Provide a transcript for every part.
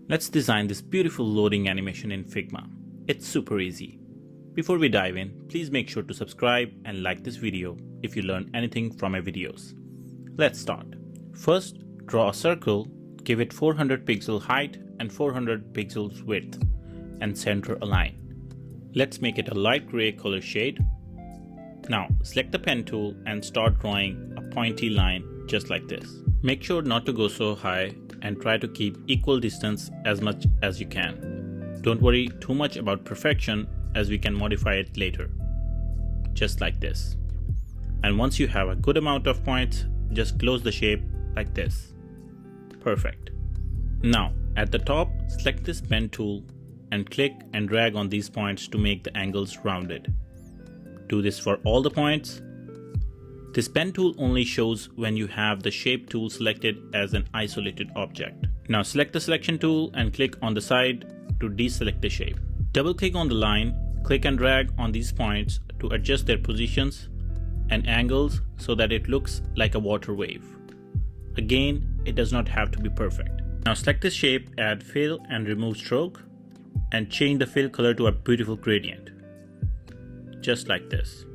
Let's design this beautiful loading animation in Figma. It's super easy. Before we dive in, please make sure to subscribe and like this video if you learned anything from my videos. Let's start. First, draw a circle, give it 400 pixel height and 400 pixels width, and center a line. Let's make it a light gray color shade. Now, select the pen tool and start drawing a pointy line just like this. Make sure not to go so high and try to keep equal distance as much as you can. Don't worry too much about perfection as we can modify it later. Just like this. And once you have a good amount of points, just close the shape like this. Perfect. Now, at the top, select this pen tool and click and drag on these points to make the angles rounded. Do this for all the points. This pen tool only shows when you have the shape tool selected as an isolated object. Now select the selection tool and click on the side to deselect the shape. Double click on the line, click and drag on these points to adjust their positions and angles so that it looks like a water wave. Again, it does not have to be perfect. Now select this shape, add fill and remove stroke, and change the fill color to a beautiful gradient. Just like this.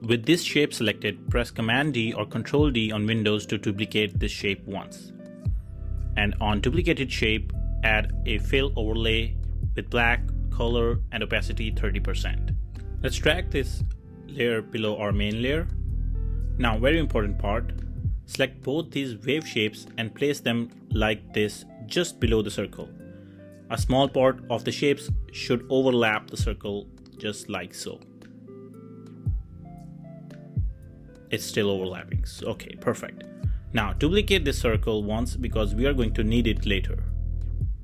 With this shape selected, press Command D or Control D on Windows to duplicate this shape once. And on duplicated shape, add a fill overlay with black, color, and opacity 30%. Let's drag this layer below our main layer. Now, very important part, select both these wave shapes and place them like this just below the circle. A small part of the shapes should overlap the circle just like so. It's still overlapping. Okay, perfect. Now duplicate this circle once because we are going to need it later.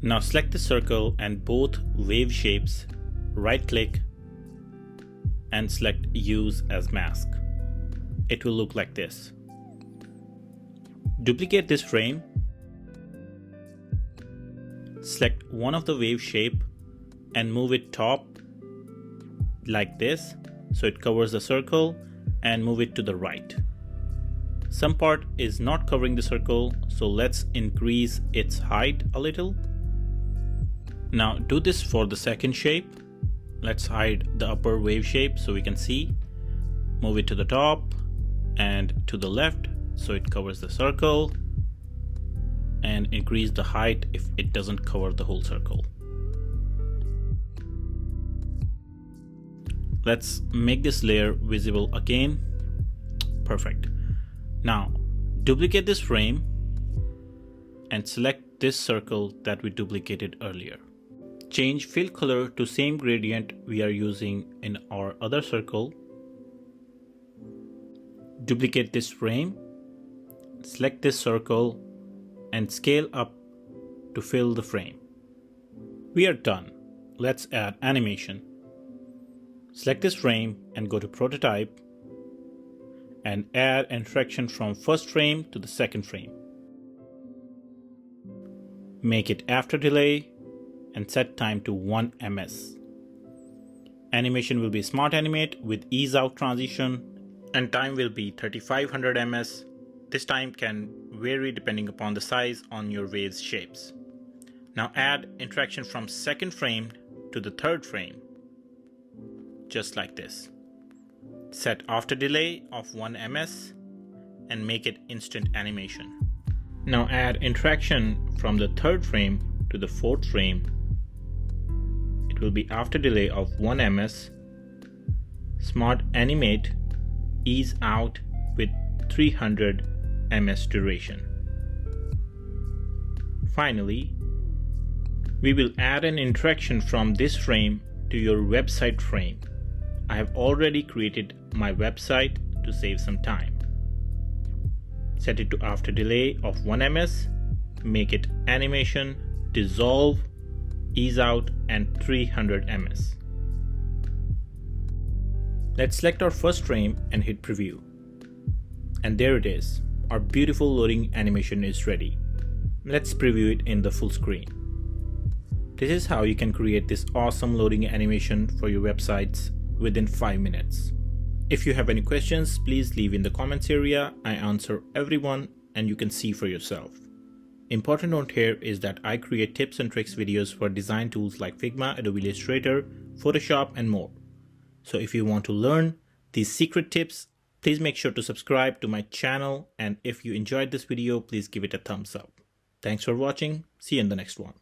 Now select the circle and both wave shapes, right click and select Use as Mask. It will look like this. Duplicate this frame. Select one of the wave shape and move it top like this so it covers the circle, and move it to the right. Some part is not covering the circle, so let's increase its height a little. Now do this for the second shape. Let's hide the upper wave shape so we can see. Move it to the top and to the left so it covers the circle, and increase the height if it doesn't cover the whole circle. Let's make this layer visible again. Perfect. Now duplicate this frame and select this circle that we duplicated earlier. Change fill color to same gradient we are using in our other circle. Duplicate this frame, select this circle and scale up to fill the frame. We are done. Let's add animation. Select this frame and go to Prototype and add interaction from first frame to the second frame. Make it after delay and set time to 1 ms. Animation will be Smart Animate with ease out transition and time will be 3500 ms. This time can vary depending upon the size on your wave's shapes. Now add interaction from second frame to the third frame. Just like this. Set after delay of 1 ms and make it instant animation. Now add interaction from the third frame to the fourth frame. It will be after delay of 1 ms. Smart Animate ease out with 300 ms duration. Finally, we will add an interaction from this frame to your website frame. I have already created my website to save some time. Set it to after delay of 1 ms, make it animation, dissolve, ease out and 300 ms. Let's select our first frame and hit preview. And there it is. Our beautiful loading animation is ready. Let's preview it in the full screen. This is how you can create this awesome loading animation for your websites within 5 minutes. If you have any questions, please leave in the comments area. I answer everyone and you can see for yourself. Important note here is that I create tips and tricks videos for design tools like Figma, Adobe Illustrator, Photoshop, and more. So if you want to learn these secret tips, please make sure to subscribe to my channel, and if you enjoyed this video, please give it a thumbs up. Thanks for watching. See you in the next one.